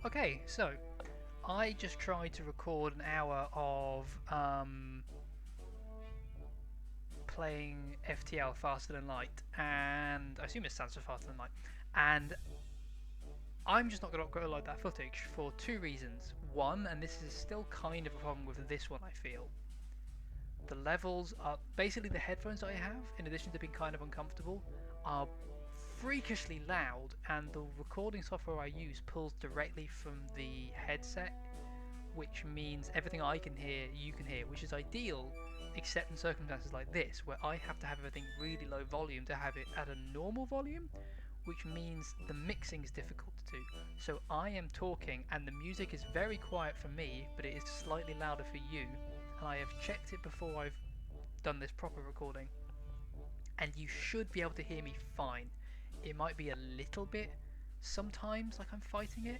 Okay, so I just tried to record an hour of playing FTL Faster Than Light, and I assume it stands for Faster Than Light, and I'm just not going to upload that footage for two reasons. One, and this is still kind of a problem with this one, I feel. The levels are basically the headphones I have, in addition to being kind of uncomfortable, are freakishly loud, and the recording software I use pulls directly from the headset, which means everything I can hear, you can hear, which is ideal, except in circumstances like this, where I have to have everything really low volume to have it at a normal volume, which means the mixing is difficult to do. So I am talking, and the music is very quiet for me, but it is slightly louder for you, and I have checked it before I've done this proper recording, and you should be able to hear me fine. It might be a little bit sometimes like I'm fighting it,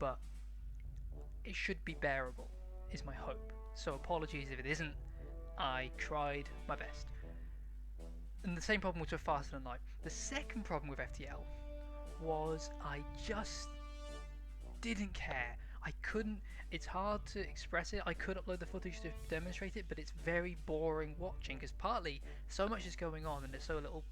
but it should be bearable, is my hope. So apologies if it isn't. I tried my best. And the same problem was with Faster Than Light. The second problem with FTL was I just didn't care. I couldn't. It's hard to express it. I could upload the footage to demonstrate it, but it's very boring watching because partly so much is going on and there's so little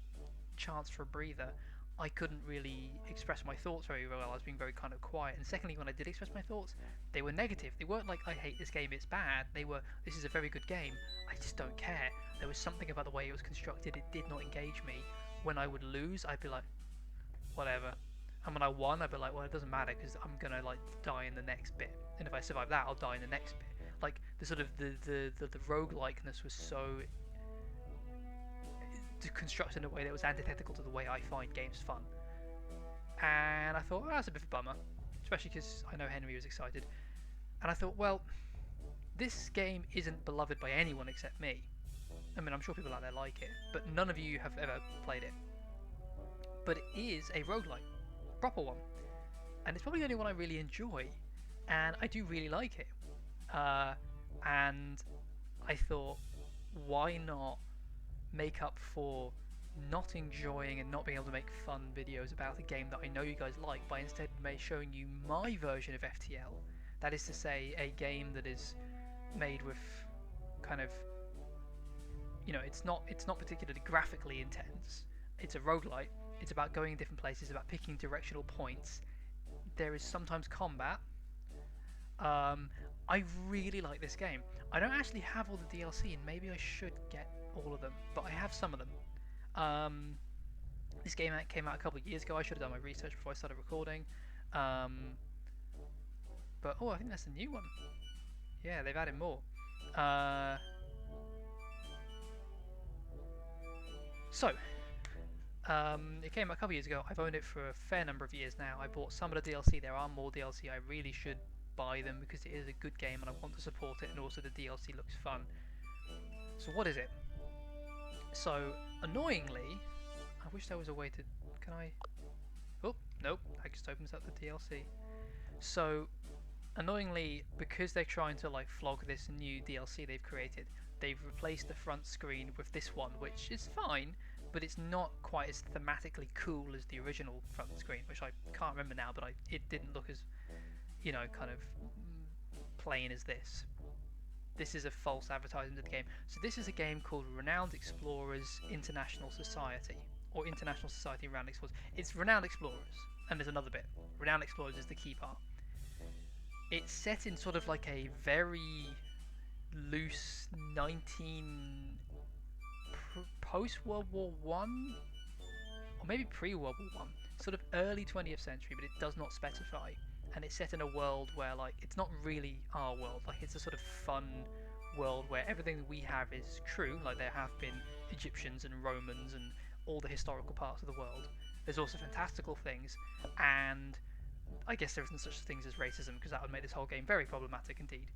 chance for a breather. I couldn't really express my thoughts very well. I was being very kind of quiet. And secondly, when I did express my thoughts, they were negative. They weren't like, I hate this game, it's bad. They were, this is a very good game, I just don't care. There was something about the way it was constructed, it did not engage me. When I would lose, I'd be like, whatever. And when I won, I'd be like, well, it doesn't matter because I'm gonna like die in the next bit. And if I survive that, I'll die in the next bit. Like the sort of the roguelikeness was so constructed in a way that was antithetical to the way I find games fun. And I thought, oh, that's a bit of a bummer, especially because I know Henry was excited. And I thought, well, this game isn't beloved by anyone except me. I mean, I'm sure people out there like it, but none of you have ever played it. But it is a roguelike, proper one. And it's probably the only one I really enjoy. And I do really like it. And I thought, why not make up for not enjoying and not being able to make fun videos about a game that I know you guys like by instead showing you my version of FTL. That is to say, a game that is made with kind of, it's not particularly graphically intense. It's a roguelite. It's about going in different places, about picking directional points. There is sometimes combat. I really like this game. I don't actually have all the DLC, and maybe I should get all of them, but I have some of them. This game came out a couple of years ago. I should have done my research before I started recording. But I think that's a new one. Yeah, they've added more. It came out a couple of years ago. I've owned it for a fair number of years now. I bought some of the DLC. There are more DLC. I really should buy them because it is a good game and I want to support it, and also the DLC looks fun. So what is it? So annoyingly, I wish there was a way to. Can I? Oh nope, that just opens up the DLC. So annoyingly, because they're trying to like flog this new DLC they've created, they've replaced the front screen with this one, which is fine, but it's not quite as thematically cool as the original front screen, which I can't remember now, but it didn't look as, kind of plain as this. This is a false advertisement of the game. So this is a game called Renowned Explorers International Society, or International Society Renowned Explorers. It's Renowned Explorers, and there's another bit. Renowned Explorers is the key part. It's set in sort of like a very loose 19 post World War One, or maybe pre World War One, sort of early 20th century, but it does not specify. And it's set in a world where like it's not really our world, like it's a sort of fun world where everything that we have is true, like there have been Egyptians and Romans and all the historical parts of the world. There's also fantastical things, and I guess there isn't such things as racism because that would make this whole game very problematic indeed.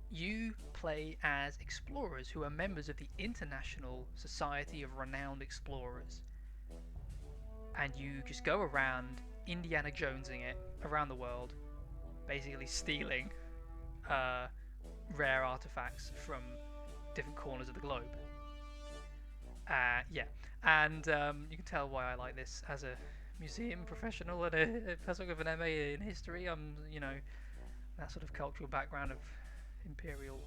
You play as explorers who are members of the International Society of Renowned Explorers, and you just go around Indiana Jonesing it around the world, basically stealing rare artifacts from different corners of the globe. Yeah, and you can tell why I like this as a museum professional and a person with an MA in history. I'm, that sort of cultural background of imperial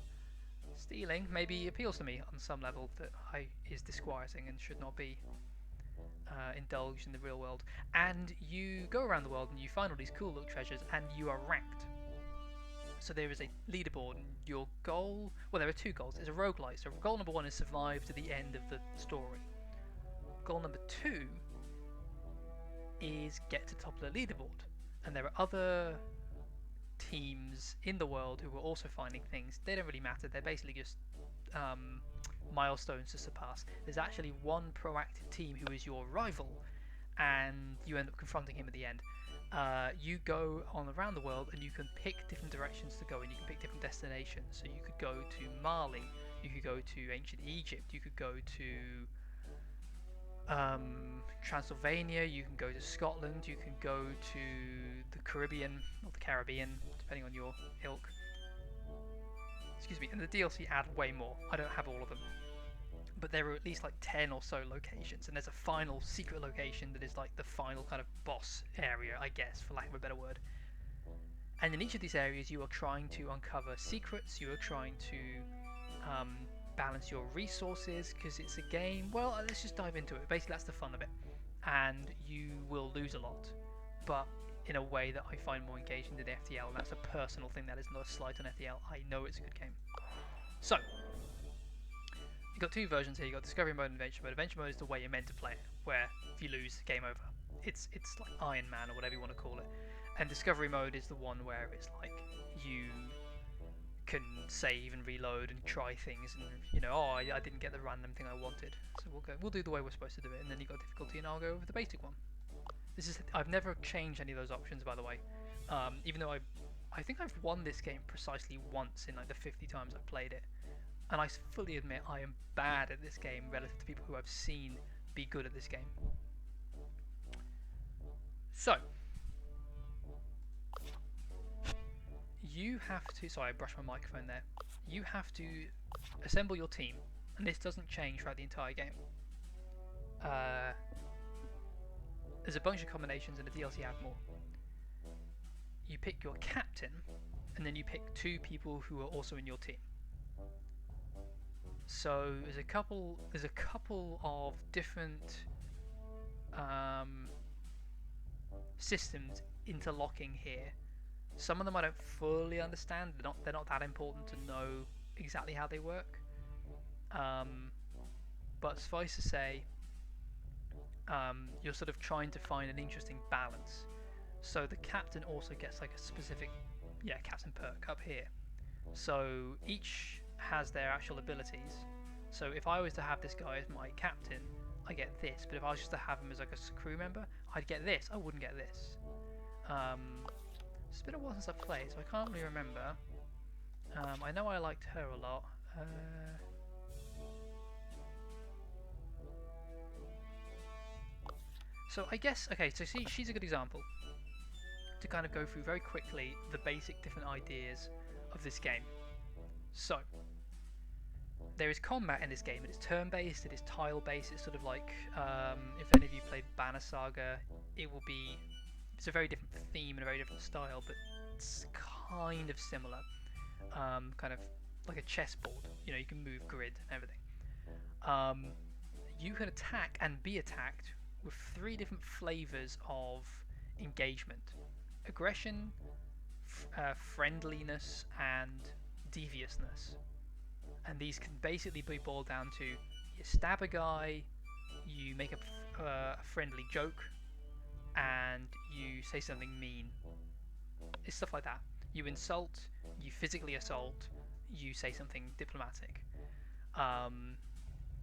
stealing maybe appeals to me on some level that is disquieting and should not be indulged in the real world. And you go around the world and you find all these cool little treasures and you are ranked. So there is a leaderboard and your goal, well there are two goals, it's a roguelite, so goal number 1 is survive to the end of the story. Goal number 2 is get to the top of the leaderboard, and there are other teams in the world who are also finding things. They don't really matter, they're basically just milestones to surpass. There's actually one proactive team who is your rival, and you end up confronting him at the end. You go on around the world and you can pick different directions to go in. You can pick different destinations. So you could go to Mali, you could go to ancient Egypt, you could go to Transylvania, you can go to Scotland, you can go to the Caribbean, or the Caribbean, depending on your ilk. Excuse me, and the DLC add way more. I don't have all of them. But there are at least like 10 or so locations, and there's a final secret location that is like the final kind of boss area, I guess, for lack of a better word. And in each of these areas you are trying to uncover secrets, you are trying to balance your resources, because it's a game, well, let's just dive into it. Basically that's the fun of it. And you will lose a lot, but in a way that I find more engaging than FTL, and that's a personal thing, that is not a slight on FTL. I know it's a good game. So, you've got two versions here. You've got Discovery Mode and Adventure Mode. Adventure Mode is the way you're meant to play it, where if you lose, game over. It's like Iron Man or whatever you want to call it. And Discovery Mode is the one where it's like you can save and reload and try things, and I didn't get the random thing I wanted, so we'll do the way we're supposed to do it. And then you've got difficulty, and I'll go over the basic one. I've never changed any of those options, by the way. Even though I think I've won this game precisely once in like the 50 times I've played it. And I fully admit I am bad at this game relative to people who I've seen be good at this game. So, you have to, sorry I brushed my microphone there, you have to assemble your team, and this doesn't change throughout the entire game. There's a bunch of combinations and the DLC have more. You pick your captain, and then you pick two people who are also in your team. So there's a couple of different systems interlocking here. Some of them I don't fully understand. They're not that important to know exactly how they work. But suffice to say, you're sort of trying to find an interesting balance. So the captain also gets like a specific, captain perk up here. So each has their actual abilities. So if I was to have this guy as my captain, I get this. But if I was just to have him as like a crew member, I'd get this. I wouldn't get this. It's been a while since I've played, so I can't really remember. I know I liked her a lot. So I guess, okay, so she's a good example to kind of go through very quickly the basic different ideas of this game. So, there is combat in this game. It is turn-based, it is tile-based, it's sort of like, if any of you played Banner Saga, it's a very different theme and a very different style, but it's kind of similar. Kind of like a chessboard, you can move grid and everything. You can attack and be attacked with 3 different flavors of engagement: aggression, friendliness, and deviousness. And these can basically be boiled down to: you stab a guy, you make a friendly joke, and you say something mean. It's stuff like that. You insult, you physically assault, you say something diplomatic.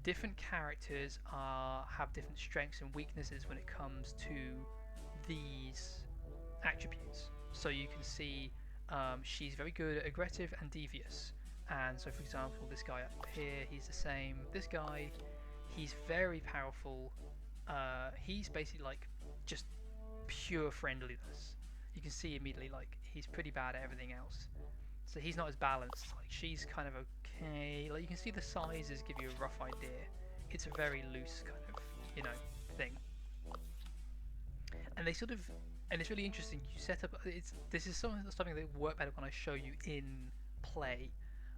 Different characters have different strengths and weaknesses when it comes to these attributes. So you can see she's very good at aggressive and devious. And so, for example, this guy up here, he's the same. This guy, he's very powerful. He's basically like just pure friendliness. You can see immediately like he's pretty bad at everything else. So he's not as balanced. Like she's kind of okay. Like you can see the sizes give you a rough idea. It's a very loose kind of, thing. and they sort of, and it's really interesting. You set up. This is something that will work better when I show you in play.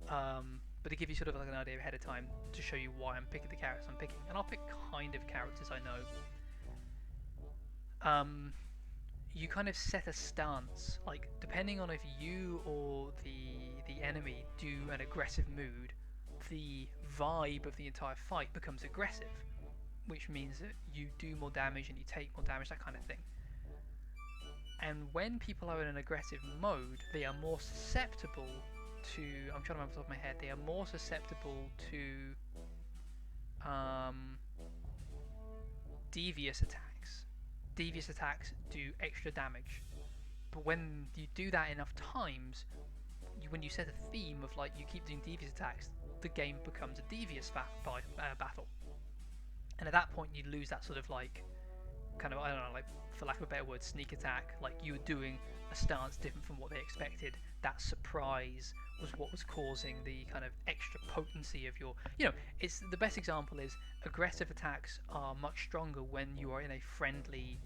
But to give you sort of like an idea ahead of time to show you why I'm picking the characters I'm picking, and I'll pick kind of characters I know. You kind of set a stance, like depending on if you or the enemy do an aggressive mood, the vibe of the entire fight becomes aggressive, which means that you do more damage and you take more damage, that kind of thing. And when people are in an aggressive mode, they are more susceptible to, I'm trying to remember off the top of my head, they are more susceptible to devious attacks. Devious attacks do extra damage, but when you do that enough times, when you set a theme of like you keep doing devious attacks, the game becomes a devious battle, and at that point you lose that sort of like kind of, I don't know, like for lack of a better word, sneak attack. Like you were doing a stance different from what they expected. That surprise was what was causing the kind of extra potency of your, it's the best example is aggressive attacks are much stronger when you are in a friendly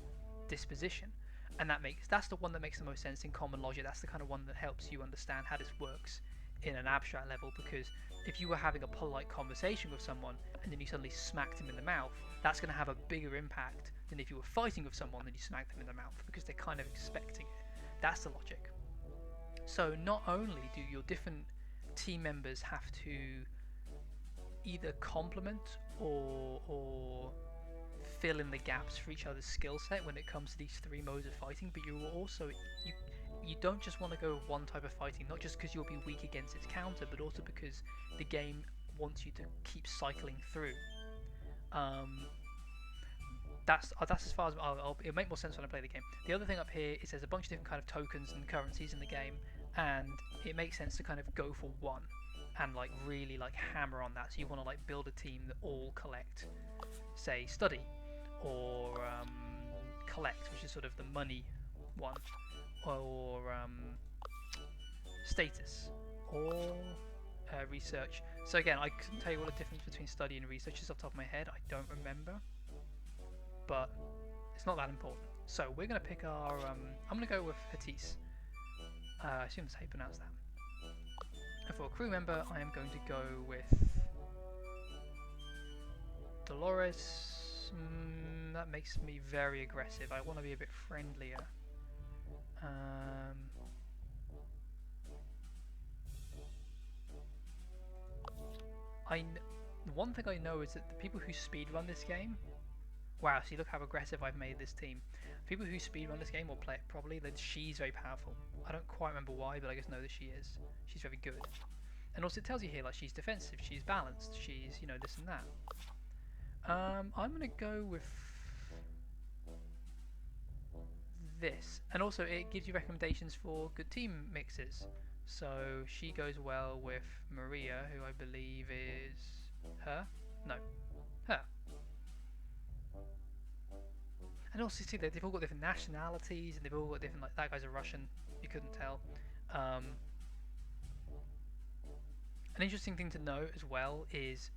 disposition, and that's the one that makes the most sense in common logic. That's the kind of one that helps you understand how this works in an abstract level, because if you were having a polite conversation with someone and then you suddenly smacked him in the mouth, that's going to have a bigger impact than if you were fighting with someone and you smacked them in the mouth, because they're kind of expecting it. That's the logic. So not only do your different team members have to either complement or fill in the gaps for each other's skill set when it comes to these three modes of fighting, but you also you don't just want to go with one type of fighting, not just because you'll be weak against its counter, but also because the game wants you to keep cycling through. That's as far as it'll make more sense when I play the game. The other thing up here is there's a bunch of different kind of tokens and currencies in the game, and it makes sense to kind of go for one and like really like hammer on that. So you want to like build a team that all collect, say, study, or collect, which is sort of the money one, or status, or research. So again, I couldn't tell you what the difference between study and research is off the top of my head. I don't remember, but it's not that important. So we're going to pick our, I'm going to go with Hattis. I assume that's how you pronounce that. And for a crew member, I am going to go with Dolores. That makes me very aggressive. I want to be a bit friendlier. One thing I know is that the people who speedrun this game, wow, see, look how aggressive I've made this team. People who speedrun this game or play it properly, that she's very powerful. I don't quite remember why, but I just know that she is. She's very good. And also it tells you here, like, she's defensive, she's balanced, she's, this and that. I'm going to go with this. And also it gives you recommendations for good team mixes. So she goes well with Maria, who I believe is her? No, her. And also see they've all got different nationalities, and they've all got different, like that guy's a Russian, you couldn't tell. An interesting thing to note as well is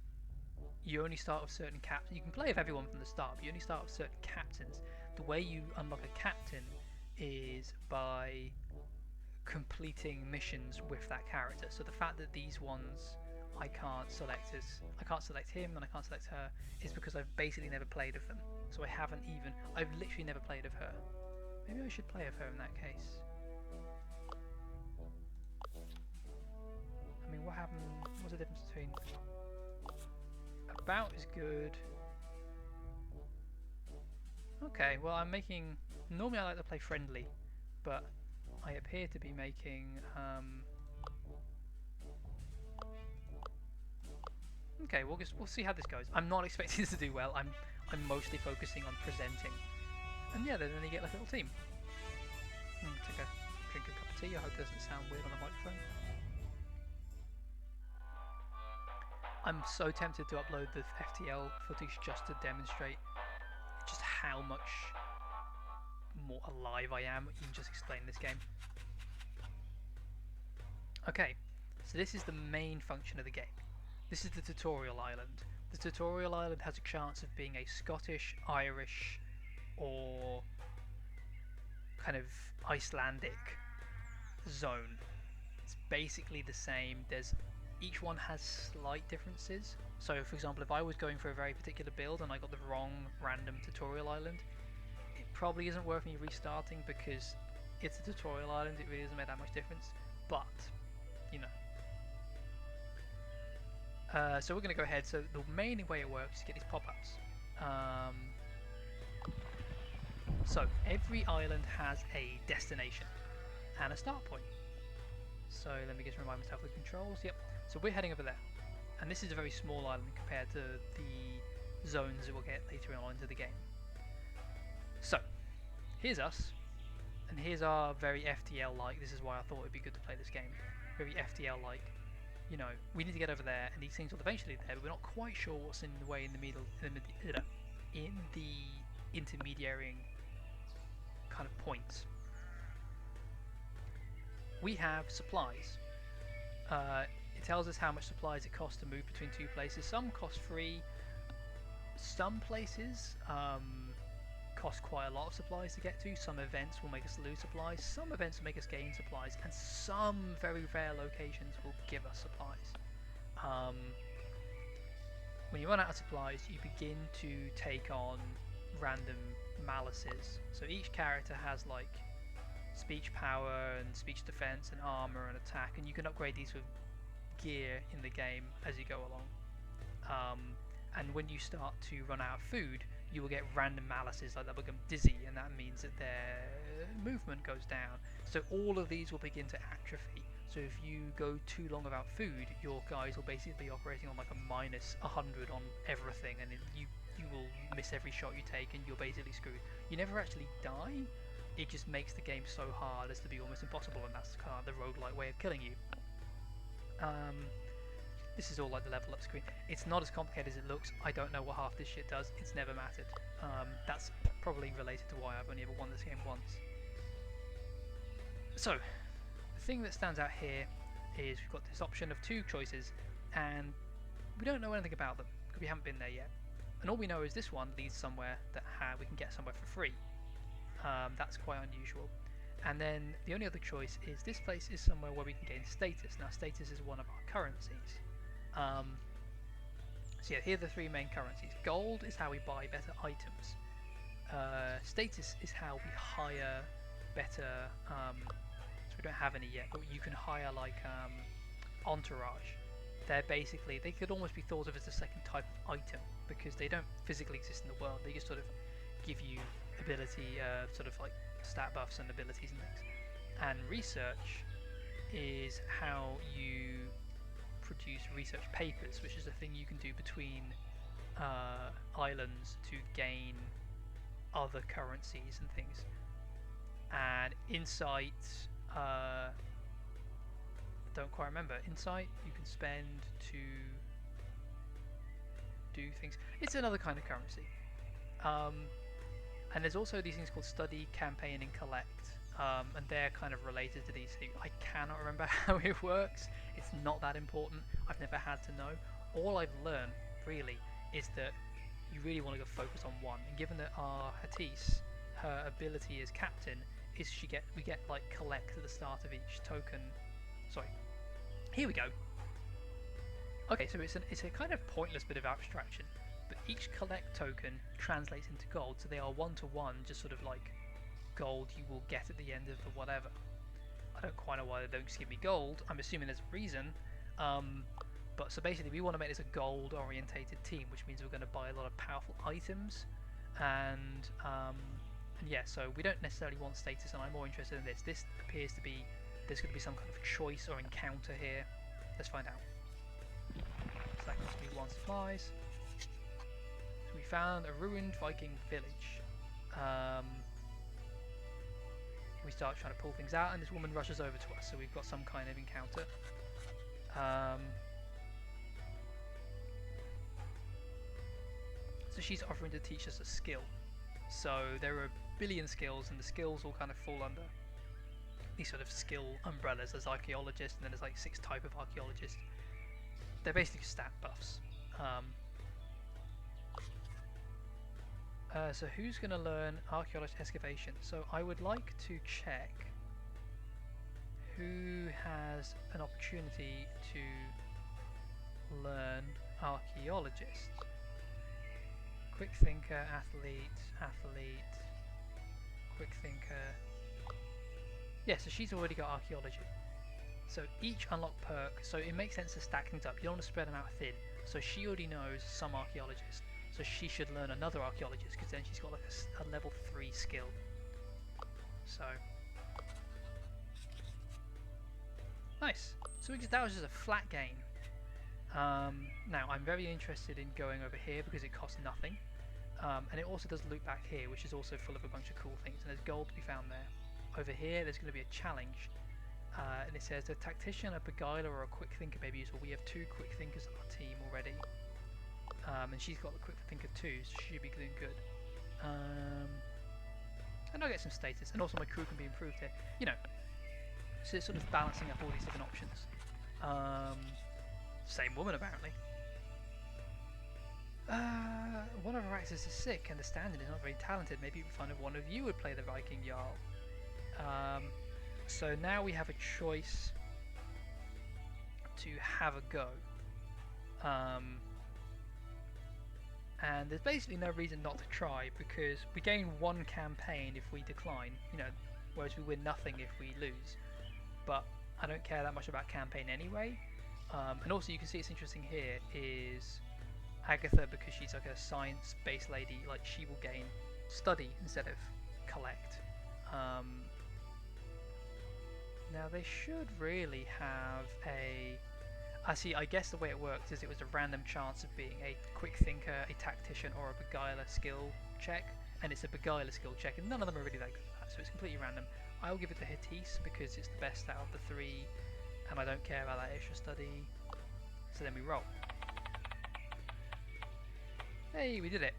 you only start with certain captains. You can play with everyone from the start, but you only start with certain captains. The way you unlock a captain is by completing missions with that character. So the fact that these ones I can't select him and I can't select her is because I've basically never played with them. So I've literally never played with her. Maybe I should play with her in that case. I mean, what happened? What's the difference between about is good? Okay, well I'm making, normally I like to play friendly, but I appear to be making okay, we'll see how this goes. I'm not expecting this to do well. I'm mostly focusing on presenting. And yeah, then you get like a little team. Take a drink a cup of tea. I hope it doesn't sound weird on the microphone. I'm so tempted to upload the FTL footage just to demonstrate just how much more alive I am in just explaining this game. Okay, so this is the main function of the game. This is the tutorial island. The tutorial island has a chance of being a Scottish, Irish, or kind of Icelandic zone. It's basically the same. Each one has slight differences. So for example, if I was going for a very particular build and I got the wrong random tutorial island, it probably isn't worth me restarting because it's a tutorial island, it really doesn't make that much difference, but you know. So we're going to go ahead. So the main way it works is get these pop-ups. So every island has a destination and a start point. So let me just remind myself of the controls. Yep. So we're heading over there, and this is a very small island compared to the zones that we'll get later on into the game. So here's us, and here's our very FTL-like. This is why I thought it'd be good to play this game. Very FTL-like. You know, we need to get over there, and these things will eventually be there, but we're not quite sure what's in the way in the middle, in the intermediary kind of points. We have supplies. It tells us how much supplies it costs to move between two places. Some cost free. Some places cost quite a lot of supplies to get to. Some events will make us lose supplies. Some events will make us gain supplies, and some very rare locations will give us supplies. When you run out of supplies, you begin to take on random malices. So each character has like speech power and speech defense and armor and attack, and you can upgrade these with gear in the game as you go along. And when you start to run out of food, you will get random malices like they'll become dizzy, and that means that their movement goes down. So all of these will begin to atrophy. So if you go too long without food, your guys will basically be operating on like a minus 100 on everything, and you will miss every shot you take, and you're basically screwed. You never actually die. It just makes the game so hard as to be almost impossible, and that's kind of the roguelike way of killing you. This is all like the level up screen. It's not as complicated as it looks. I don't know what half this shit does. It's never mattered. That's probably related to why I've only ever won this game once. So, the thing that stands out here is we've got this option of two choices, and we don't know anything about them because we haven't been there yet. And all we know is this one leads somewhere that we can get somewhere for free. That's quite unusual. And then the only other choice is this place is somewhere where we can gain status. Now status is one of our currencies. So yeah, here are the three main currencies. Gold is how we buy better items. Status is how we hire better, so we don't have any yet, but you can hire like entourage. They could almost be thought of as a second type of item because they don't physically exist in the world. They just sort of give you ability, sort of like stat buffs and abilities and things. And research is how you produce research papers, which is a thing you can do between islands to gain other currencies and things. And insight, don't quite remember. Insight you can spend to do things. It's another kind of currency. And there's also these things called study, campaign, and collect, and they're kind of related to these things. I cannot remember how it works. It's not that important. I've never had to know. All I've learned really is that you really want to go focus on one. And given that our Hatise, her ability as captain is we get like collect at the start of each token. Sorry, here we go. Okay, so it's a kind of pointless bit of abstraction, but each collect token translates into gold, so they are one-to-one, just sort of like gold you will get at the end of the whatever. I don't quite know why they don't just give me gold. I'm assuming there's a reason. But so basically we want to make this a gold orientated team, which means we're going to buy a lot of powerful items, and yeah, so we don't necessarily want status, and I'm more interested in this. This appears to be, there's going to be some kind of choice or encounter here. Let's find out. So that cost me 1 supplies. So we found a ruined Viking village. We start trying to pull things out, and this woman rushes over to us, so we've got some kind of encounter. So she's offering to teach us a skill. So there are a billion skills, and the skills all kind of fall under these sort of skill umbrellas. There's archaeologists, and then there's like 6 types of archaeologists. They're basically stat buffs. So who's going to learn archaeology excavation? So I would like to check who has an opportunity to learn archaeologist. Quick thinker, athlete, quick thinker. Yeah, so she's already got archaeology. So each unlock perk, so it makes sense to stack things up. You don't want to spread them out thin. So she already knows some archaeologists. So she should learn another archaeologist because then she's got like a level 3 skill. So nice. So that was just a flat gain. Now I'm very interested in going over here because it costs nothing. And it also does loop back here, which is also full of a bunch of cool things. And there's gold to be found there. Over here, there's going to be a challenge. And it says a tactician, a beguiler, or a quick thinker may be useful. We have 2 quick thinkers on our team already. And she's got the quick thinker too, so she should be doing good. And I'll get some status. And also my crew can be improved here. You know, so it's sort of balancing up all these different options. Same woman apparently. One of our actors is sick and the stand-in is not very talented. Maybe it would be fun if one of you would play the Viking Jarl. So now we have a choice to have a go. And there's basically no reason not to try because we gain 1 campaign if we decline, you know, whereas we win nothing if we lose. But I don't care that much about campaign anyway. And also you can see it's interesting here is Agatha, because she's like a science-based lady, like she will gain study instead of collect. Now they should really have a... I guess the way it works is it was a random chance of being a quick thinker, a tactician, or a beguiler skill check, and it's a beguiler skill check, and none of them are really that good at that, so it's completely random. I'll give it to Hittis because it's the best out of the 3, and I don't care about that extra study. So then we roll. Hey, we did it!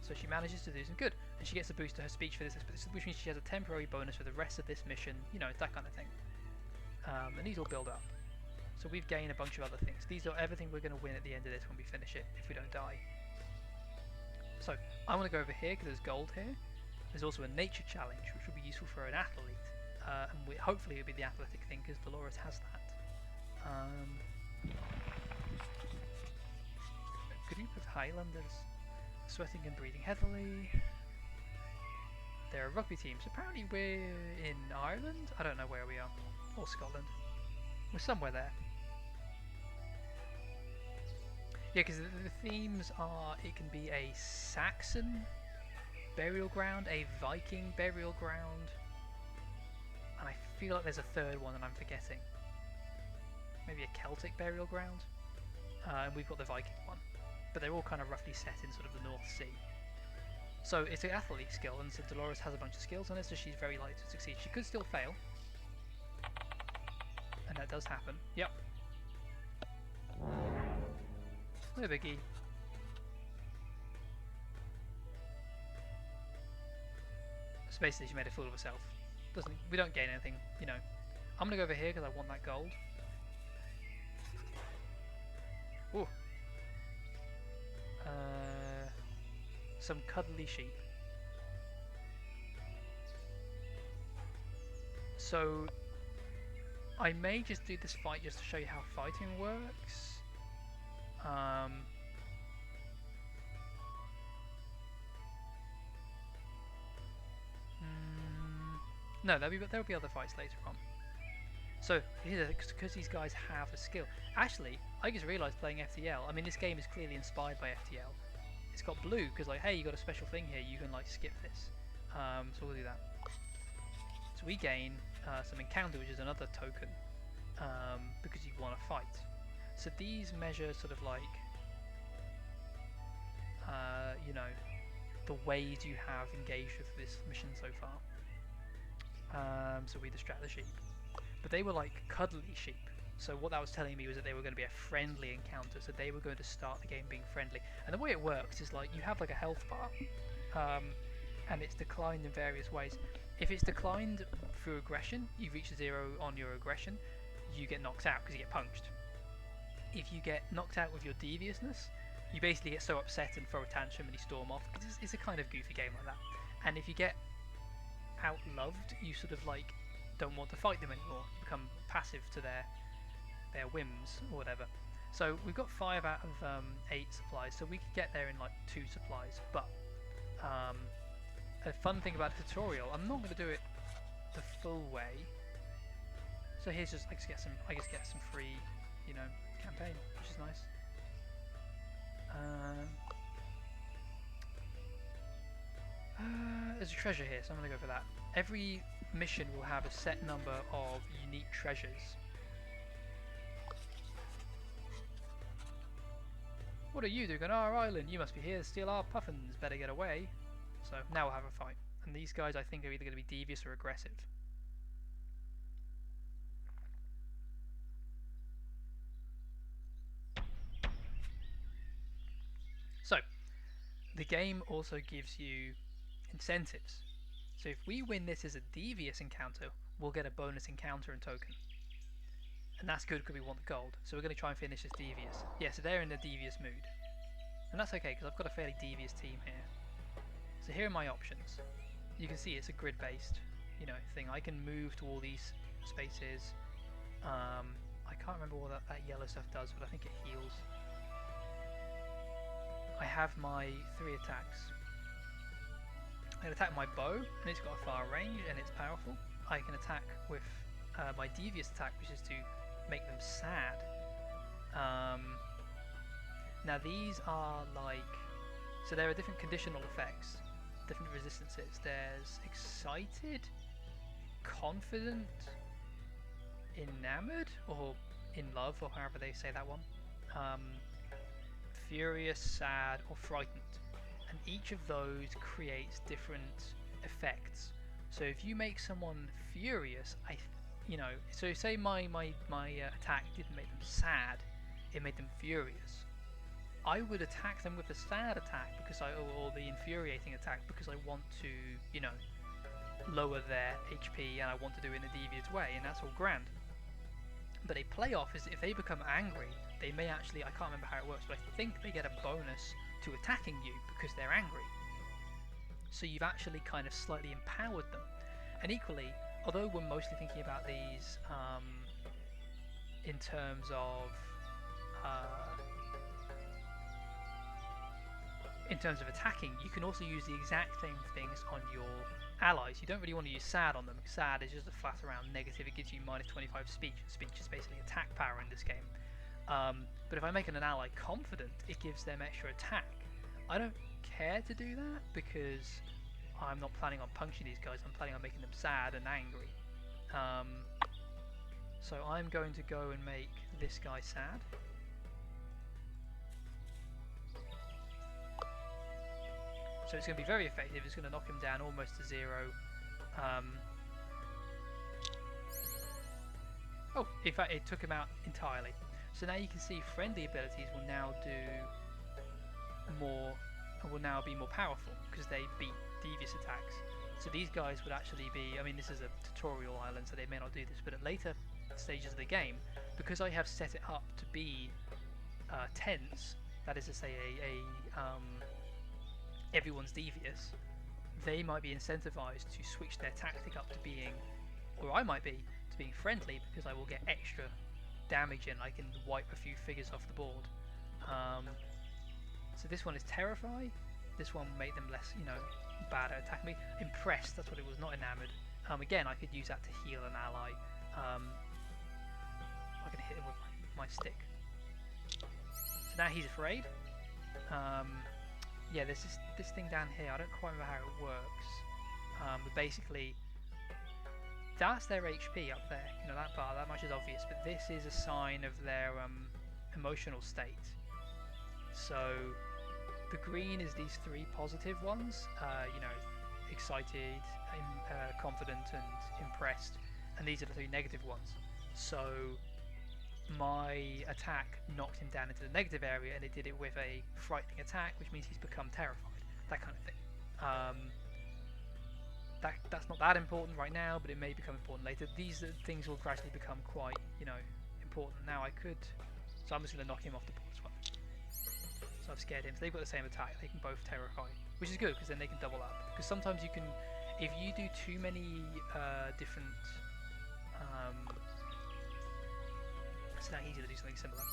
So she manages to do some good, and she gets a boost to her speech for this, which means she has a temporary bonus for the rest of this mission, you know, that kind of thing. And these all build up. So we've gained a bunch of other things. These are everything we're going to win at the end of this when we finish it, if we don't die. So I want to go over here because there's gold here. There's also a nature challenge, which will be useful for an athlete. And hopefully it'll be the athletic thing because Dolores has that. A group of Highlanders sweating and breathing heavily. There are rugby teams. Apparently we're in Ireland? I don't know where we are. Or Scotland. We're somewhere there. Yeah, because the themes are, it can be a Saxon burial ground, a Viking burial ground, and I feel like there's a third one that I'm forgetting. Maybe a Celtic burial ground? And we've got the Viking one. But they're all kind of roughly set in sort of the North Sea. So it's an athlete skill, and so Dolores has a bunch of skills on it, so she's very likely to succeed. She could still fail. And that does happen. Yep. No biggie. So basically she made a fool of herself. We don't gain anything, you know. I'm gonna go over here because I want that gold. Ooh. Some cuddly sheep. So I may just do this fight just to show you how fighting works. No, there'll be other fights later on. So because these guys have a skill. Actually, I just realised playing FTL. I mean, this game is clearly inspired by FTL. It's got blue because, like, hey, you got a special thing here. You can like skip this. So we'll do that. So we gain some encounter, which is another token, because you want to fight. So these measure sort of like, you know, the ways you have engaged with this mission so far. So we distract the sheep. But they were like cuddly sheep. So what that was telling me was that they were going to be a friendly encounter. So they were going to start the game being friendly. And the way it works is like you have like a health bar, and it's declined in various ways. If it's declined through aggression, you reach 0 on your aggression, you get knocked out because you get punched. If you get knocked out with your deviousness, you basically get so upset and throw a tantrum and you storm off. It's a kind of goofy game like that. And if you get outloved, you sort of like don't want to fight them anymore. You become passive to their whims or whatever. So we've got 5 out of 8 supplies, so we could get there in like 2 supplies. But a fun thing about the tutorial, I'm not going to do it the full way. So here's just I just get some free, you know, campaign, which is nice. There's a treasure here, so I'm going to go for that. Every mission will have a set number of unique treasures. What are you doing on our island? You must be here to steal our puffins. Better get away. So now we'll have a fight. And these guys I think are either going to be devious or aggressive. So, the game also gives you incentives. So if we win this as a devious encounter, we'll get a bonus encounter and token. And that's good because we want the gold. So we're going to try and finish this devious. Yeah, so they're in the devious mood. And that's okay because I've got a fairly devious team here. So here are my options. You can see it's a grid-based, you know, thing. I can move to all these spaces. I can't remember what that yellow stuff does, but I think it heals. I have my 3 attacks. I can attack my bow, and it's got a far range, and it's powerful. I can attack with my devious attack, which is to make them sad. Now these are like, so there are different conditional effects, different resistances. There's excited, confident, enamored, or in love, or however they say that one. Furious, sad, or frightened. And each of those creates different effects. So if you make someone furious, so say my attack didn't make them sad, it made them furious. I would attack them with a sad attack or the infuriating attack because I want to, you know, lower their HP and I want to do it in a devious way, and that's all grand. But a playoff is if they become angry, they may actually, I can't remember how it works, but I think they get a bonus to attacking you because they're angry. So you've actually kind of slightly empowered them. And equally, although we're mostly thinking about these in terms of attacking, you can also use the exact same things on your allies. You don't really want to use sad on them. Sad is just a flat around negative. It gives you minus 25 speech. Speech is basically attack power in this game. But if I make an ally confident, it gives them extra attack. I don't care to do that because I'm not planning on punching these guys. I'm planning on making them sad and angry. So I'm going to go and make this guy sad. So it's going to be very effective. It's going to knock him down almost to 0. Oh, in fact, it took him out entirely. So now you can see friendly abilities will now be more powerful because they beat devious attacks. So these guys would actually be, I mean, this is a tutorial island, so they may not do this, but at later stages of the game, because I have set it up to be tense, that is to say everyone's devious, they might be incentivized to switch their tactic up to being, or I might be, to being friendly because I will get extra damage and I can wipe a few figures off the board. So this one is Terrify. This one will make them less, you know, bad at attacking me. Impressed, that's what it was, not enamored. Again, I could use that to heal an ally. I can hit him with my stick. So now he's afraid. Yeah, there's this thing down here. I don't quite remember how it works. But basically, that's their HP up there. You know, that bar, that much is obvious. But this is a sign of their emotional state. So the green is these 3 positive ones. You know, excited, confident, and impressed. And these are the 3 negative ones. So my attack knocked him down into the negative area, and it did it with a frightening attack, which means he's become terrified. That kind of thing. That's not that important right now, but it may become important later. These things will gradually become quite, you know, important. Now I could, so I'm just going to knock him off the board as well. So so I've scared him. So they've got the same attack. They can both terrify, which is good because then they can double up. Because sometimes you can, if you do too many different, so now he's going to do something similar.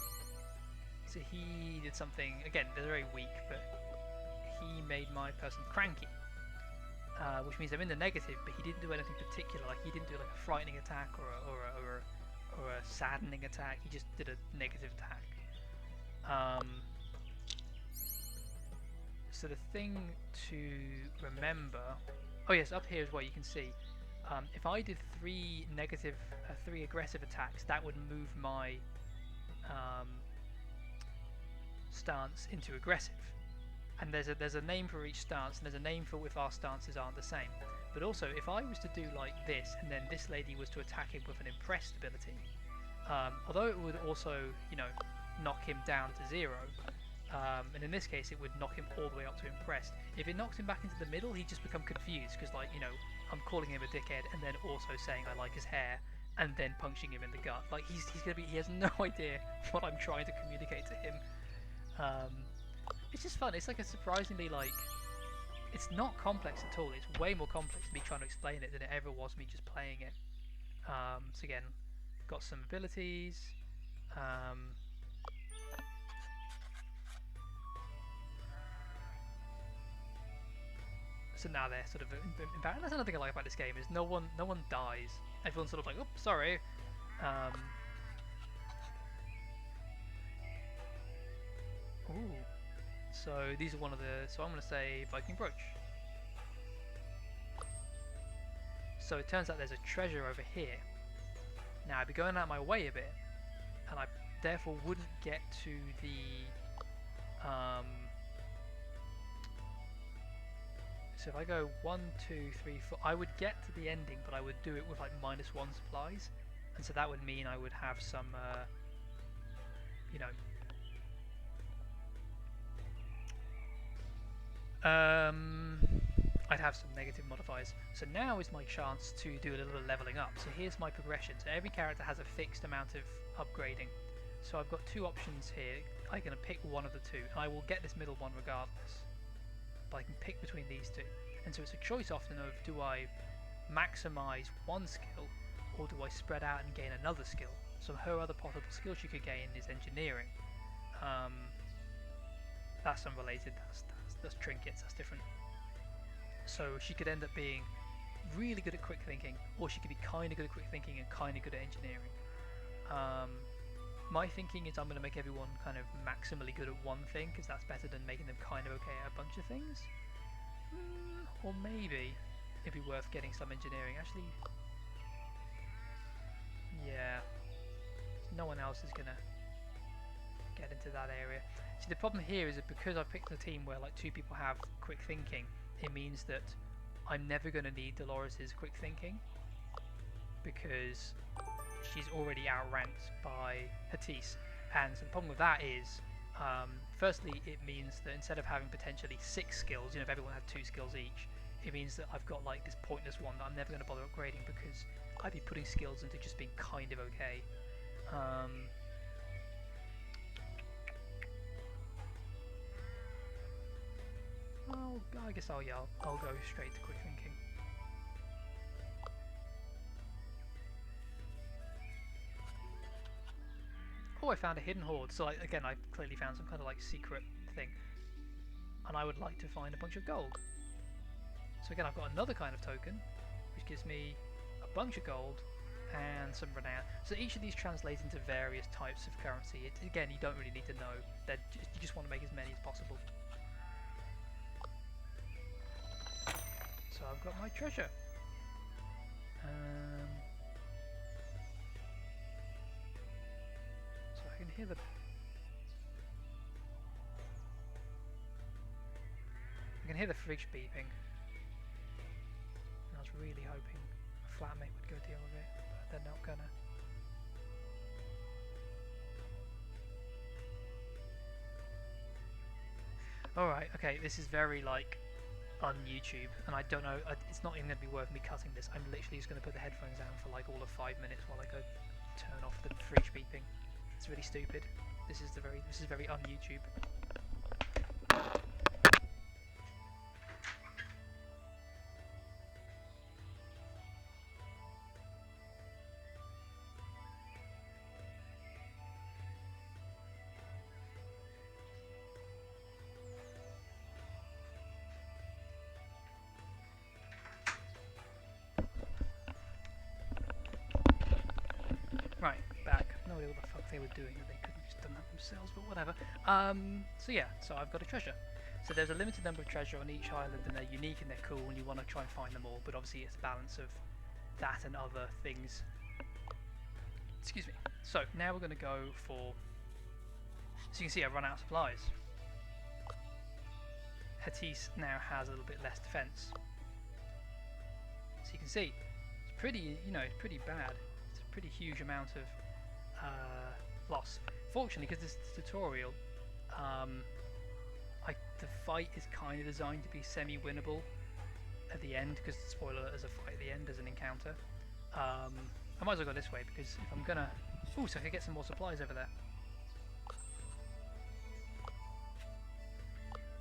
So he did something, again, they're very weak, but he made my person cranky. Which means they're in the negative, but he didn't do anything particular. Like he didn't do like a frightening attack or a saddening attack. He just did a negative attack. So the thing to remember, oh yes, up here is what you can see. If I did three aggressive attacks, that would move my stance into aggressive. And there's a name for each stance, and there's a name for if our stances aren't the same. But also, if I was to do like this, and then this lady was to attack him with an impressed ability, although it would also, you know, knock him down to 0, and in this case it would knock him all the way up to impressed. If it knocks him back into the middle, he'd just become confused, because like, you know, I'm calling him a dickhead, and then also saying I like his hair, and then punching him in the gut. Like he has no idea what I'm trying to communicate to him. It's just fun. It's like a surprisingly, like, it's not complex at all. It's way more complex me trying to explain it than it ever was me just playing it. So again, got some abilities. So now they're sort of in fact, that's another thing I like about this game is no one dies. Everyone's sort of like, oops, sorry. Ooh. So these are one of the. So I'm going to say Viking brooch. So it turns out there's a treasure over here. Now I'd be going out of my way a bit, and I therefore wouldn't get to the. So if I go 1, 2, 3, 4, I would get to the ending, but I would do it with like -1 supplies, and so that would mean I would have some, you know. I'd have some negative modifiers. So now is my chance to do a little bit of leveling up. So here's my progression. So every character has a fixed amount of upgrading. So I've got 2 options here. I'm going to pick one of the 2, and I will get this middle one regardless. But I can pick between these 2. And so it's a choice often of, do I maximize one skill, or do I spread out and gain another skill? So her other possible skill she could gain is engineering. That's unrelated. That's trinkets. That's different. So she could end up being really good at quick thinking, or she could be kind of good at quick thinking and kind of good at engineering. My thinking is I'm going to make everyone kind of maximally good at one thing, because that's better than making them kind of okay at a bunch of things. Or maybe it'd be worth getting some engineering. Actually, yeah, no one else is going to get into that area. See, the problem here is that because I've picked a team where like 2 people have quick thinking, it means that I'm never going to need Dolores's quick thinking, because she's already outranked by Hattis. And so the problem with that is, firstly, it means that instead of having potentially 6 skills, you know, if everyone had 2 skills each, it means that I've got like this pointless one that I'm never going to bother upgrading, because I'd be putting skills into just being kind of okay. Well, I guess I'll go straight to quick thinking. Oh, I found a hidden hoard. So again, I clearly found some kind of like secret thing, and I would like to find a bunch of gold. So again, I've got another kind of token, which gives me a bunch of gold and some renown. So each of these translates into various types of currency. Again, you don't really need to know. You just want to make as many as possible. So I've got my treasure. So I can hear the. I can hear the fridge beeping. I was really hoping a flatmate would go deal with it, but they're not gonna. Alright, okay, this is very like on YouTube, and I don't know, it's not even going to be worth me cutting this. I'm literally just going to put the headphones down for like all of 5 minutes while I go turn off the fridge beeping. It's really stupid. This is very on YouTube. they were doing that they couldn't have just done that themselves, but whatever. So yeah, so I've got a treasure. So there's a limited number of treasure on each island, and they're unique and they're cool, and you want to try and find them all, but obviously it's a balance of that and other things. Excuse me. So now we're going to go for... So you can see I've run out of supplies. Hattis now has a little bit less defense. So you can see, it's pretty, it's pretty bad. It's a pretty huge amount of loss. Fortunately, because this is a tutorial, the fight is kind of designed to be semi-winnable at the end, because spoiler alert, there's a fight at the end as an encounter. I might as well go this way, because if I'm gonna... Ooh, so I can get some more supplies over there.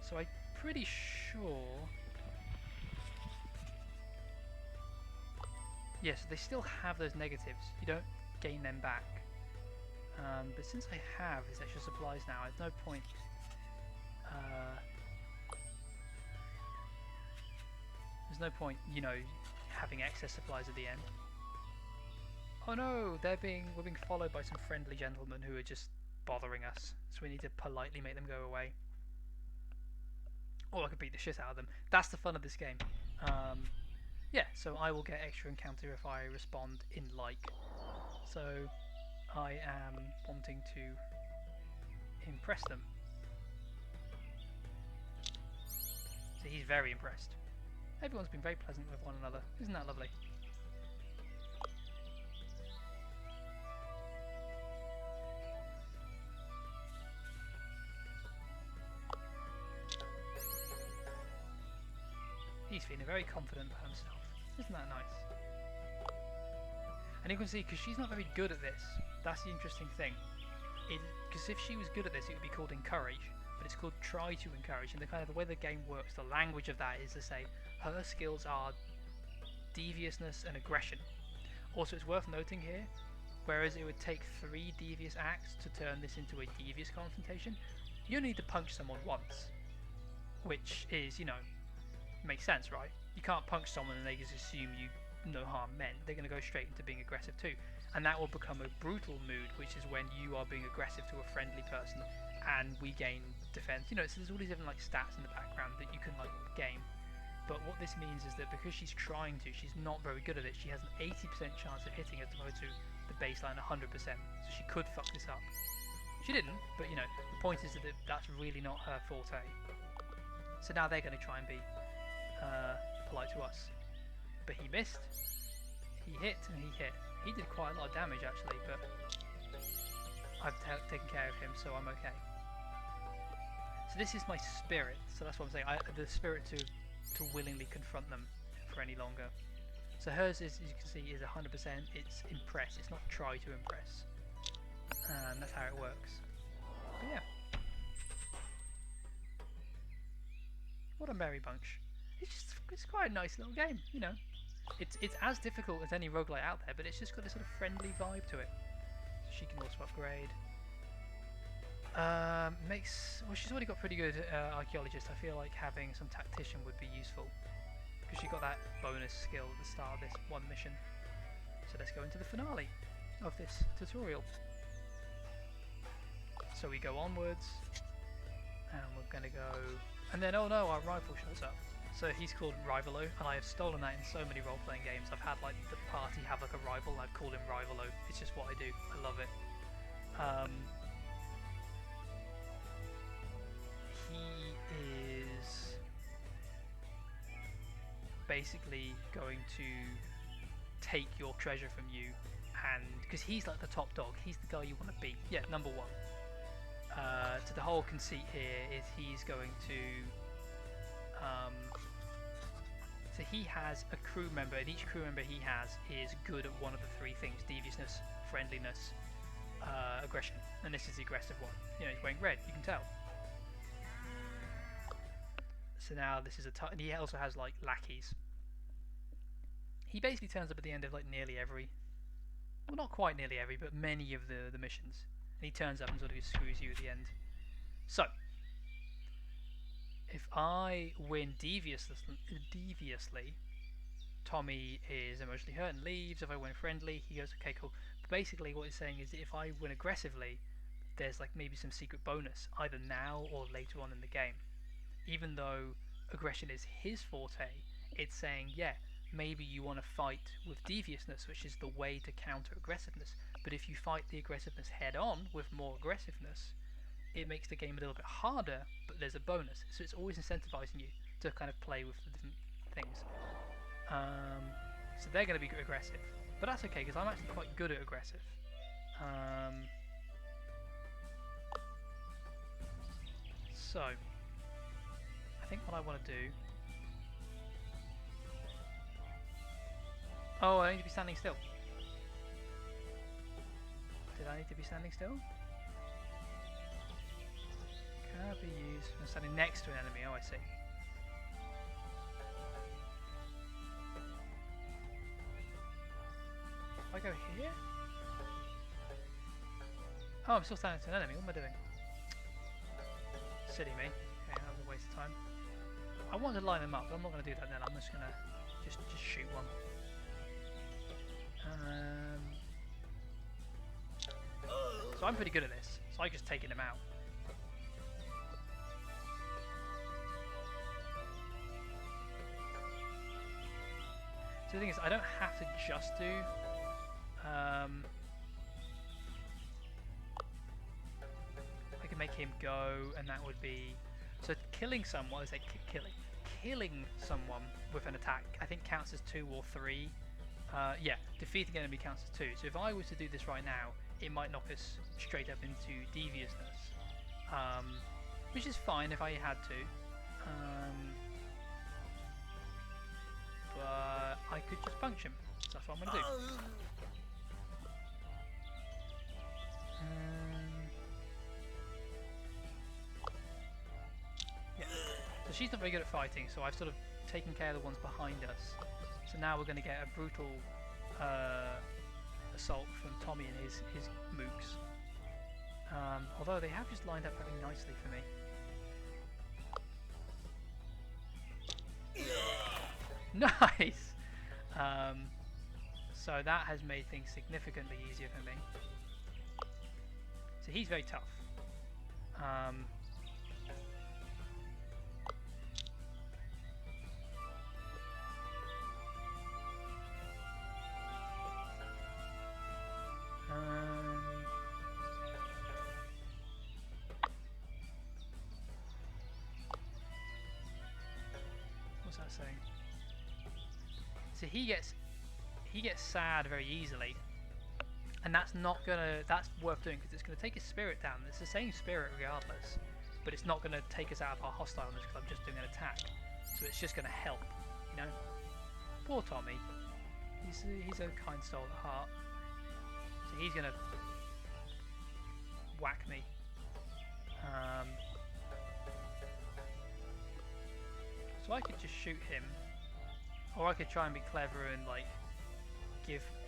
So I'm pretty sure... Yes, they still have those negatives. You don't gain them back. But since I have these extra supplies now, there's no point... there's no point, having excess supplies at the end. Oh no, we're being followed by some friendly gentlemen who are just bothering us. So we need to politely make them go away. Or I could beat the shit out of them. That's the fun of this game. Yeah, so I will get extra encounter if I respond in like. So I am wanting to impress them. So he's very impressed. Everyone's been very pleasant with one another. Isn't that lovely? He's feeling very confident about himself. Isn't that nice? And you can see, because she's not very good at this, that's the interesting thing. Because if she was good at this, it would be called encourage, but it's called try to encourage. And the way the game works, the language of that is to say her skills are deviousness and aggression. Also, it's worth noting here, whereas it would take 3 devious acts to turn this into a devious confrontation, you only need to punch someone once, which is, makes sense, right? You can't punch someone and they just assume you no harm meant. They're going to go straight into being aggressive too, and that will become a brutal mood, which is when you are being aggressive to a friendly person and we gain defense. So there's all these different stats in the background that you can game. But what this means is that because she's trying to, she's not very good at it. She has an 80% chance of hitting as opposed to the baseline 100%. So she could fuck this up. She didn't, but the point is that that's really not her forte. So now they're going to try and be polite to us. But he missed, he hit, and he hit. He did quite a lot of damage actually, but I've taken care of him, so I'm okay. So this is my spirit, so that's what I'm saying. The spirit to willingly confront them for any longer. So hers is, as you can see, is 100%. It's impress. It's not try to impress, and that's how it works. But yeah, what a merry bunch. It's quite a nice little game, It's as difficult as any roguelite out there, but it's just got this sort of friendly vibe to it. So she can also upgrade. Well, she's already got pretty good archaeologist. I feel like having some tactician would be useful, because she got that bonus skill at the start of this one mission. So let's go into the finale of this tutorial. So we go onwards, and we're gonna go, and then oh no, our rival shows up. So he's called Rivalo, and I have stolen that in so many role-playing games. I've had the party have a rival, and I've called him Rivalo. It's just what I do. I love it. He is basically going to take your treasure from you, and because he's the top dog, he's the guy you want to beat. Yeah, number 1. So the whole conceit here is he's going to so he has a crew member, and each crew member he has is good at one of the 3 things: deviousness, friendliness, aggression. And this is the aggressive one. He's wearing red, you can tell. So now this is and he also has lackeys. He basically turns up at the end of nearly every, well, not quite nearly every, but many of the missions. And he turns up and sort of screws you at the end. So if I win deviously, Tommy is emotionally hurt and leaves. If I win friendly, he goes, okay, cool. basically what it's saying is that if I win aggressively, there's like maybe some secret bonus either now or later on in the game. Even though aggression is his forte, it's saying, yeah, maybe you want to fight with deviousness, which is the way to counter aggressiveness. But if you fight the aggressiveness head on with more aggressiveness, it makes the game a little bit harder, but there's a bonus. So it's always incentivizing you to kind of play with the different things. So they're going to be aggressive, but that's okay because I'm actually quite good at aggressive. So I think what I want to do. Oh, I need to be standing still. Did I need to be standing still? Can be used when standing next to an enemy. Oh, I see. If I go here? Oh, I'm still standing to an enemy. What am I doing? Silly me. Okay, that was a waste of time. I want to line them up, but I'm not going to do that then. I'm just going to just shoot one. So I'm pretty good at this. So I'm just taking them out. So the thing is, I don't have to just do. I can make him go, and that would be so killing someone. Is killing someone with an attack? I think counts as 2 or 3. Yeah, defeating an enemy counts as 2. So if I was to do this right now, it might knock us straight up into deviousness, which is fine if I had to. But I could just punch him. So that's what I'm going to do. Yeah. So she's not very good at fighting, so I've sort of taken care of the ones behind us. So now we're going to get a brutal assault from Tommy and his mooks. Although they have just lined up very nicely for me. Nice! So that has made things significantly easier for me. So he's very tough. What's that saying? So he gets sad very easily, and that's worth doing because it's gonna take his spirit down. It's the same spirit regardless, but it's not gonna take us out of our hostileness because I'm just doing an attack. So it's just gonna help, you know. Poor Tommy. He's a kind soul at heart. So he's gonna whack me. So I could just shoot him, or I could try and be clever and like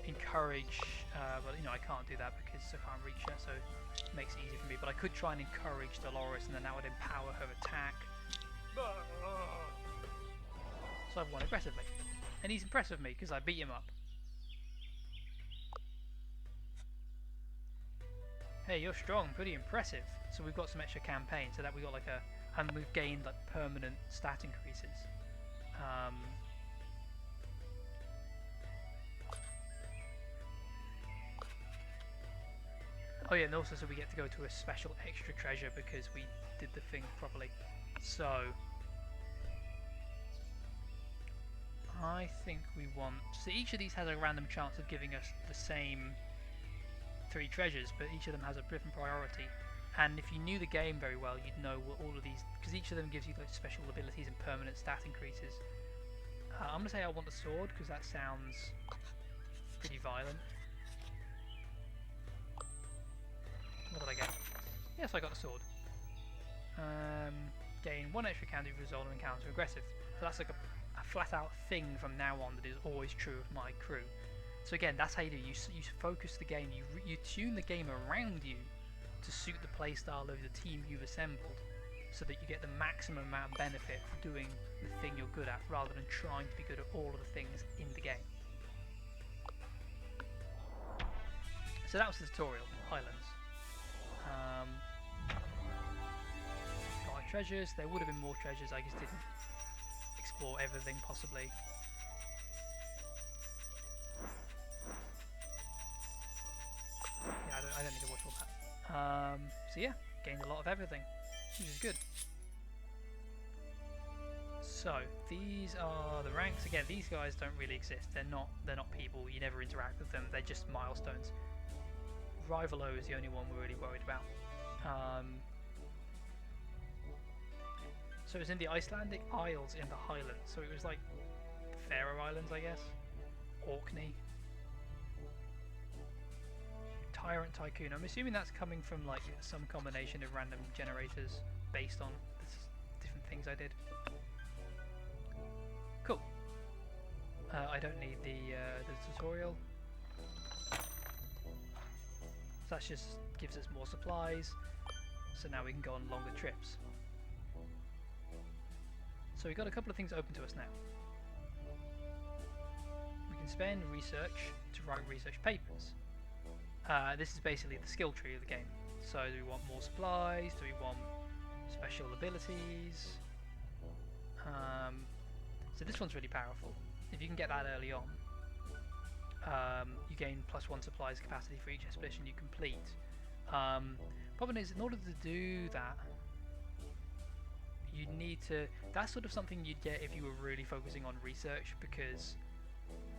encourage. But you know I can't do that because I can't reach her, so it makes it easy for me. But I could try and encourage Dolores, and then that would empower her attack. So I've won aggressively, and he's impressed with me because I beat him up. Hey, you're strong, pretty impressive. So we've got some extra campaign, so that we got like and we've gained like permanent stat increases. Oh yeah, and also so we get to go to a special extra treasure because we did the thing properly. So I think we want. So each of these has a random chance of giving us the same 3 treasures, but each of them has a different priority. And if you knew the game very well, you'd know what all of these, because each of them gives you like special abilities and permanent stat increases. I'm gonna say I want the sword because that sounds pretty violent. What did I get? Yes, I got the sword. Gain 1 extra counter if you resolve an encounter aggressive. So that's like a flat out thing from now on that is always true of my crew. So again, that's how you do. You focus the game. You tune the game around you to suit the playstyle of the team you've assembled, so that you get the maximum amount of benefit for doing the thing you're good at, rather than trying to be good at all of the things in the game. So that was the tutorial, Highlands. Got our treasures. There would have been more treasures. I just didn't explore everything possibly. Yeah, I don't need to watch all that. So yeah, gained a lot of everything, which is good. So these are the ranks. Again, these guys don't really exist. They're not people. You never interact with them. They're just milestones. Rival O is the only one we're really worried about. So it's in the Icelandic Isles in the Highlands. So it was like Faroe Islands, I guess. Orkney. Tyrant Tycoon. I'm assuming that's coming from like some combination of random generators based on different things I did. Cool. I don't need the tutorial. So that just gives us more supplies. So now we can go on longer trips. So we've got a couple of things open to us now. We can spend research to write research papers. This is basically the skill tree of the game. So do we want more supplies? Do we want special abilities? So this one's really powerful. If you can get that early on, you gain +1 supplies capacity for each expedition you complete. Problem is, in order to do that, you need to. That's sort of something you'd get if you were really focusing on research, because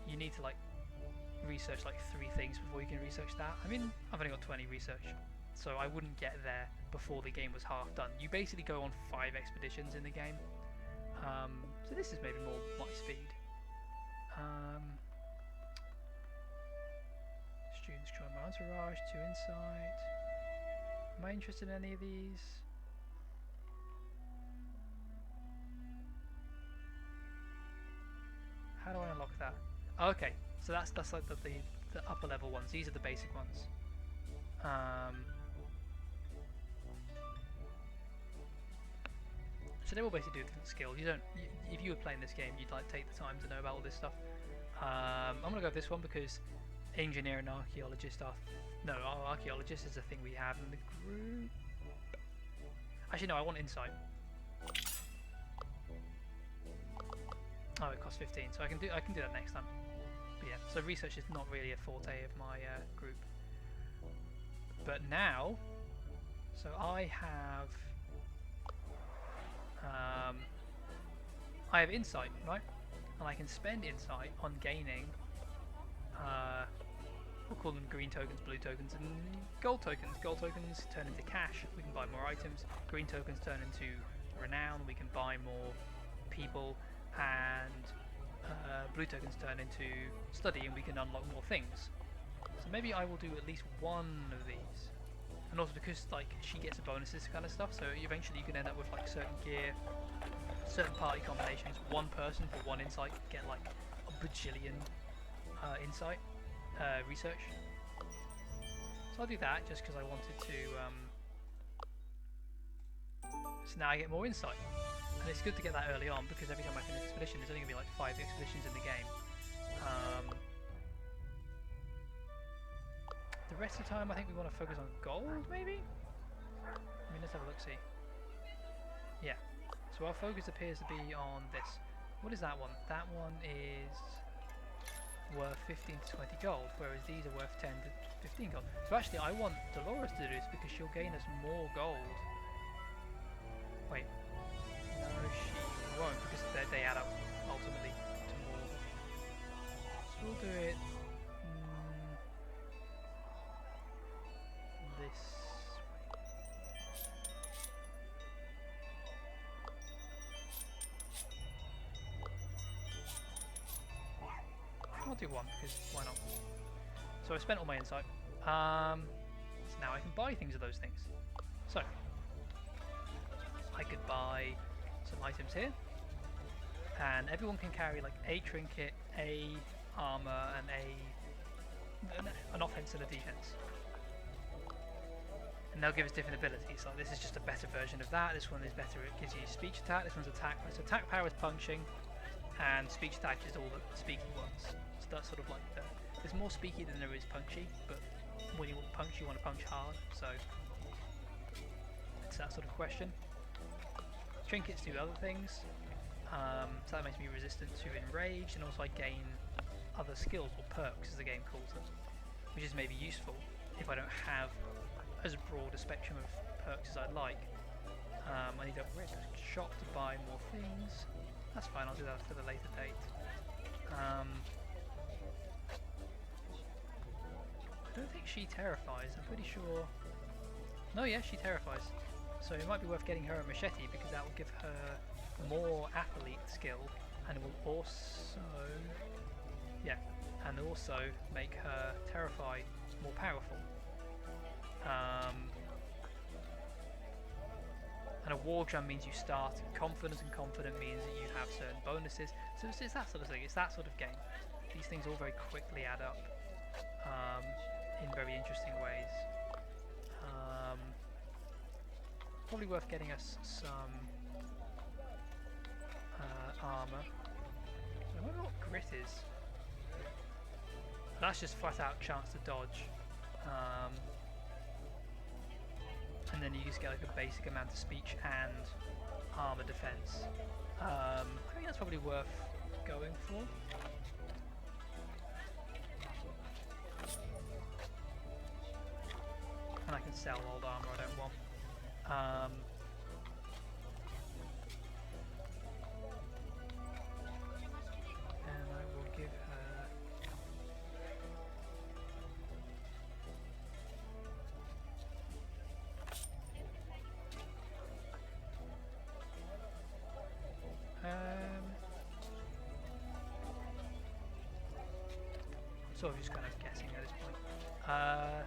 you need to like research like 3 things before you can research that. I mean, I've only got 20 research, so I wouldn't get there before the game was half done. You basically go on 5 expeditions in the game, so this is maybe more my speed. Students join my entourage, 2 insight. Am I interested in any of these? How do I unlock that? Oh, okay, so that's like the upper level ones. These are the basic ones. So they all basically do different skills. If you were playing this game, you'd like take the time to know about all this stuff. I'm gonna go with this one because engineer and archaeologist are. No, archaeologist is a thing we have in the group. Actually, no, I want insight. Oh, it costs 15, so I can do that next time. But yeah, so research is not really a forte of my group. But now, so I have insight, right? And I can spend insight on gaining. We'll call them green tokens, blue tokens, and gold tokens. Gold tokens turn into cash. We can buy more items. Green tokens turn into renown. We can buy more people. And blue tokens turn into study, and we can unlock more things. So maybe I will do at least one of these. And also because like she gets a bonus, this kind of stuff, so eventually you can end up with like certain gear, certain party combinations. One person for 1 insight can get like a bajillion insight research. So I'll do that just because I wanted to. So now I get more insight. And it's good to get that early on because every time I finish an expedition, there's only going to be like 5 expeditions in the game. The rest of the time, I think we want to focus on gold, maybe? I mean, let's have a look, see. Yeah. So our focus appears to be on this. What is that one? That one is worth 15 to 20 gold, whereas these are worth 10 to 15 gold. So actually, I want Dolores to do this because she'll gain us more gold. Wait. No, she won't, because they add up ultimately to more. So we'll do it this way. I'll do 1, because why not? So I spent all my insight. So now I can buy things of those things. So I could buy some items here, and everyone can carry like a trinket, a armor, and an offense and a defense. And they'll give us different abilities. Like this is just a better version of that. This one is better. It gives you speech attack. This one's attack. So attack power is punching, and speech attack is all the speaky ones. So that's sort of like there's more speaky than there is punchy, but when you punch, you want to punch hard, so it's that sort of question. Trinkets do other things, so that makes me resistant to enrage, and also I gain other skills, or perks as the game calls them, which is maybe useful if I don't have as broad a spectrum of perks as I'd like. I need to upgrade the shop to buy more things. That's fine, I'll do that for the later date. I don't think she terrifies, I'm pretty sure... No, yeah, she terrifies. So it might be worth getting her a machete, because that will give her more athlete skill, and it will also... yeah, and also make her terrify more powerful. And a war drum means you start confident, and confident means that you have certain bonuses. So it's that sort of thing, it's that sort of game. These things all very quickly add up in very interesting ways. Probably worth getting us some armour. I wonder what grit is. That's just flat out chance to dodge. And then you just get like a basic amount of speech and armor defense. I think that's probably worth going for. And I can sell old armor I don't want. And I will give her... sort of just kind of guessing at this point. I'll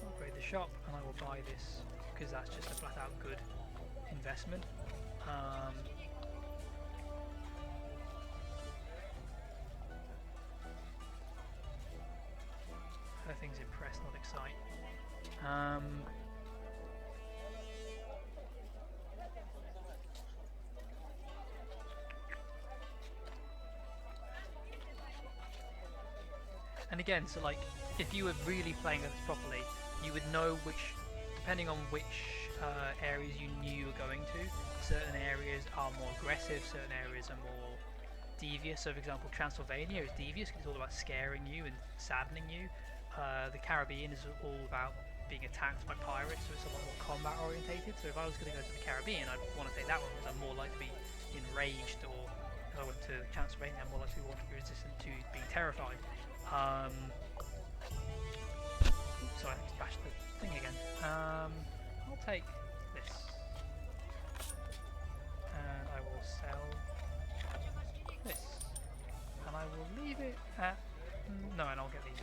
upgrade the shop and I will buy this because that's just a flat out good investment. Her thing's impress, not excite. And again, so like, if you were really playing this properly, you would know which, depending on which areas you knew you were going to, certain areas are more aggressive, certain areas are more devious. So for example, Transylvania is devious because it's all about scaring you and saddening you. The Caribbean is all about being attacked by pirates, so it's a lot more combat orientated. So if I was going to go to the Caribbean, I'd want to take that one because I'm more likely to be enraged, or if I went to Transylvania, I'm more likely to want to be resistant to being terrified. Sorry, I just bashed the thing again. I'll take this, and I will sell this, and I will leave it at no, and I'll get these.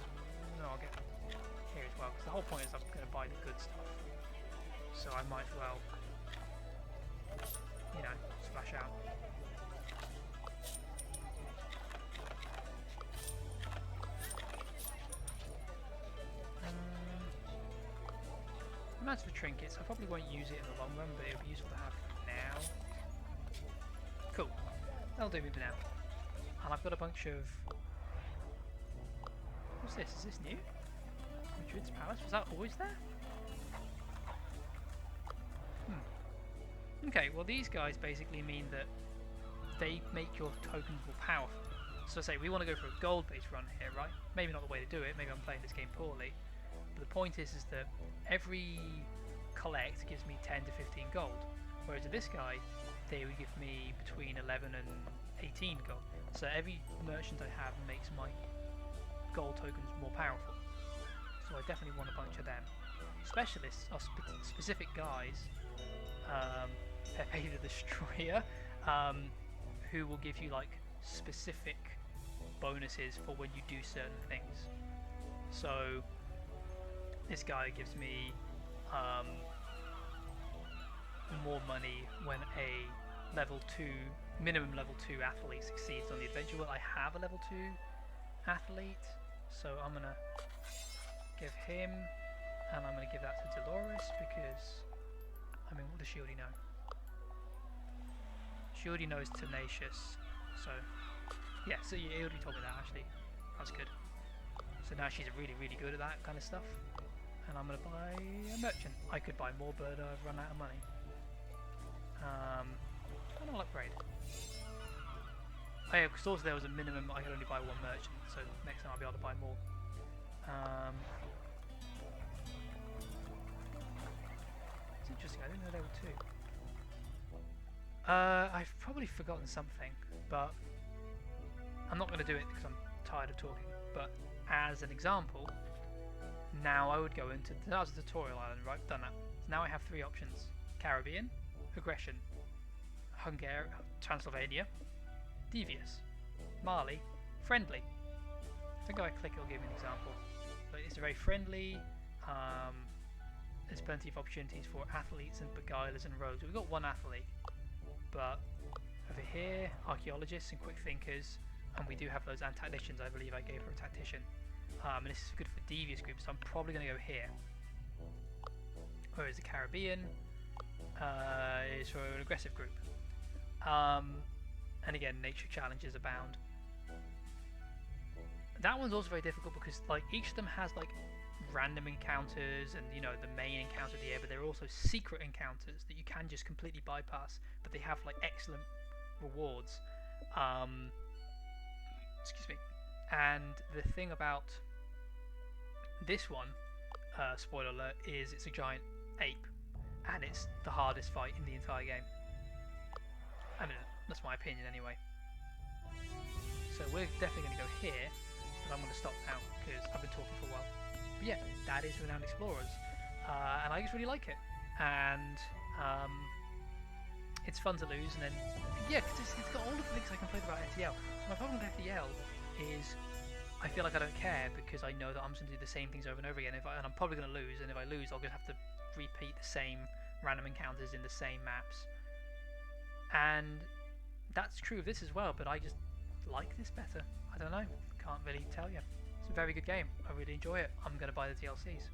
No, I'll get here as well, because the whole point is I'm going to buy the good stuff, so I might as well, you know, splash out. Amounts of trinkets, I probably won't use it in the long run, but it'll be useful to have now. Cool, that'll do me for now. And I've got a bunch of... What's this? Is this new? Madrid's Palace? Was that always there? Okay, well these guys basically mean that they make your tokens more powerful. So say we want to go for a gold-based run here, right? Maybe not the way to do it, maybe I'm playing this game poorly. But the point is that every collect gives me 10 to 15 gold, whereas to this guy, they would give me between 11 and 18 gold. So every merchant I have makes my gold tokens more powerful. So I definitely want a bunch of them. Specialists are specific guys, Pepe the Destroyer, who will give you like specific bonuses for when you do certain things. So this guy gives me more money when a level 2, minimum level 2 athlete succeeds on the adventure. Well, I have a level 2 athlete, so I'm gonna give him, and I'm gonna give that to Dolores because, I mean, what does she already know? She already knows Tenacious, so Yeah, so you already told me that actually. That's good. So now she's really, really good at that kind of stuff. And I'm going to buy a merchant. I could buy more, but I've run out of money. And I'll upgrade. Oh yeah, because also there was a minimum I could only buy one merchant, so next time I'll be able to buy more. It's interesting, I didn't know there were two. I've probably forgotten something, but I'm not going to do it because I'm tired of talking. But as an example, now I would go into, that was a tutorial island, right? Done that. So now I have three options: Caribbean, aggression, Hungary, Transylvania, devious, Mali, friendly. I think if I click it'll give me an example. But it's very friendly. There's plenty of opportunities for athletes and beguilers and rogues. We've got one athlete, but over here, archaeologists and quick thinkers, and we do have those and tacticians. I believe I gave her a tactician. And this is good for devious groups, so I'm probably going to go here. Whereas the Caribbean is for an aggressive group. And again, nature challenges abound. That one's also very difficult because like each of them has like random encounters and the main encounter at the end, but there are also secret encounters that you can just completely bypass, but they have like excellent rewards. Excuse me. And the thing about this one, spoiler alert, is it's a giant ape, and it's the hardest fight in the entire game. I mean, that's my opinion anyway. So we're definitely going to go here, but I'm going to stop now because I've been talking for a while. But yeah, that is Renowned Explorers, and I just really like it, and it's fun to lose, and then yeah, because it's got all of the things I complained about FTL. So my problem with FTL is I feel like I don't care because I know that I'm just going to do the same things over and over again, and I'm probably going to lose, and if I lose I'll just have to repeat the same random encounters in the same maps. And that's true of this as well, but I just like this better. I don't know, can't really tell you. It's a very good game, I really enjoy it. I'm going to buy the DLCs.